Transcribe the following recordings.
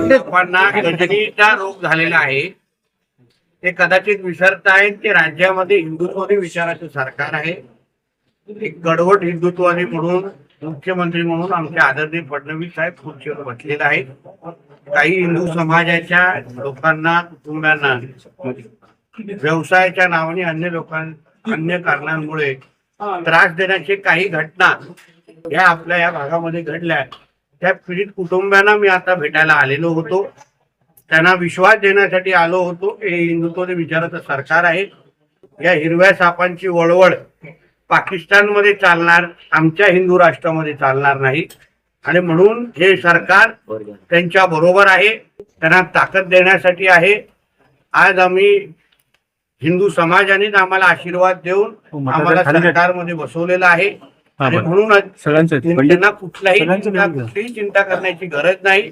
लोकांना गजनीचा रोग झालेला आहे. ते कदाचित विसरतायत की राज्यामध्ये हिंदुत्ववादी विचाराचं सरकार आहे. एक गडवट हिंदुत्ववादी म्हणून मुख्यमंत्री म्हणून आमचे आदरणीय फडणवीस साहेब खुर्चीवर बसलेले आहेत. काही हिंदू समाजाच्या लोकांना, कुटुंबांना व्यवसायाच्या नावाने अन्य कारणांमुळे त्रास देण्याची काही घटना या आपल्या या भागामध्ये घडल्या. त्या पीडित कुटुंबांना मी आता भेटायला आलेलो होतो. त्यांना विश्वास देण्यासाठी आलो होतो. हे हिंदुत्ववादी विचाराचं सरकार आहे. या हिरव्या सापांची वळवळ पाकिस्तानमध्ये चालणार, आमच्या हिंदू राष्ट्रामध्ये चालणार नाही. आणि म्हणून हे सरकार त्यांच्या बरोबर आहे, त्यांना ताकद देण्यासाठी आहे. आज आम्ही हिंदू समाजानेच आम्हाला आशीर्वाद देऊन आम्हाला सरकारमध्ये बसवलेलं आहे. आणि म्हणूनच त्यांना कुठलीही चिंता करण्याची गरज नाही.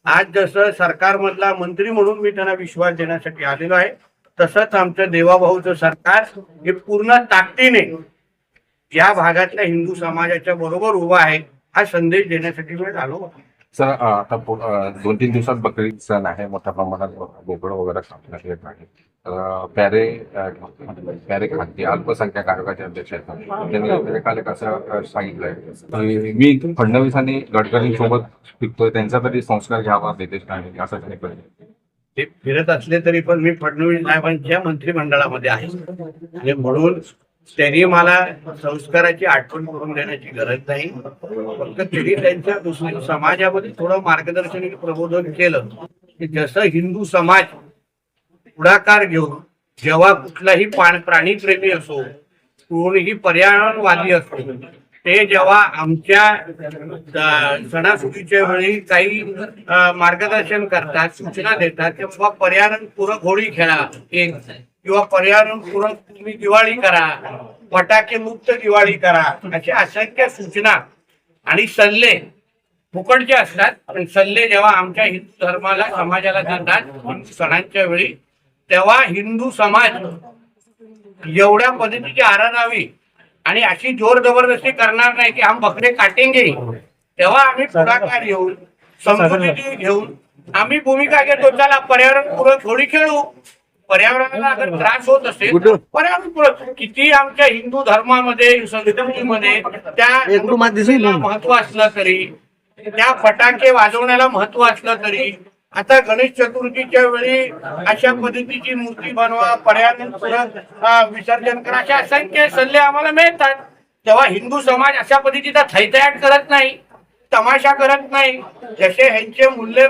आज जसं सरकारमधला मंत्री म्हणून मी त्यांना विश्वास देण्यासाठी आलेलो आहे, तसंच आमचं देवाभाऊचं सरकार हे पूर्ण ताकदीने या भागातल्या हिंदू समाजाच्या बरोबर उभा आहे, हा संदेश देण्यासाठी मी आलो. सर, आता 2-3 दिवसात बकरी सण आहे. मोठ्या प्रमाणात बोकड वगैरे कापण्यात येत आहे. पॅरे खाते अल्पसंख्याक आयोगाचे अध्यक्ष आहेत. त्यांनी काल एक असं सांगितलंय, मी फडणवीसांनी गडकरींसोबत फिरतोय, त्यांचा तरी संस्कार घ्यावा देतेच नाही असं त्यांनी पाहिजे. ते फिरत असले तरी पण मी फडणवीस साहेबांच्या मंत्रिमंडळामध्ये आहे. आणि म्हणून त्यांनी मला संस्काराची आठवण करून देण्याची गरज नाही. फक्त त्यांनी त्यांच्या समाजामध्ये थोडं मार्गदर्शन प्रबोधन केलं की जसं हिंदू समाज पुढाकार घेऊन जेव्हा कुठलाही प्राणी प्रेमी असो, कोणीही पर्यावरणवादी असो, ते जेव्हा आमच्या सणासुदीच्या वेळी काही मार्गदर्शन करतात, सूचना देतात, तेव्हा पर्यावरणपूरक होळी खेळा एक, किंवा पर्यावरणपूरक तुम्ही दिवाळी करा, फटाके मुक्त दिवाळी करा, अशा असंख्य सूचना आणि सल्ले फुकटचे असतात. पण सल्ले जेव्हा आमच्या हिंदू धर्माला समाजाला देतात सणांच्या वेळी, तेव्हा हिंदू समाज एवढ्या पद्धतीची आराधावी आणि अशी जोर जबरदस्ती करणार नाही की हम बकरे काटेंगे. तेव्हा आम्ही पुढाकार घेऊन, समजुती घेऊन आम्ही भूमिका घेतो, चला पर्यावरणपूरक होळी खेळू. पर्यावरणाला अगर त्रास होत असेल, पर्यावरणपूरक किती आमच्या हिंदू धर्मामध्ये, संस्कृतीमध्ये त्या महत्व असलं तरी, त्या फटाके वाजवण्याला महत्व असलं तरी, आता गणेश चतुर्थीच्या वेळी अशा पद्धतीची मूर्ती बनवा, पर्यावरणपूरक विसर्जन करा, अशा असंख्य सल्ले आम्हाला मिळतात. तेव्हा हिंदू समाज अशा पद्धतीचा थैथयाट करत नाही, तमाशा करत नाही. जसे ह्यांचे मूल्य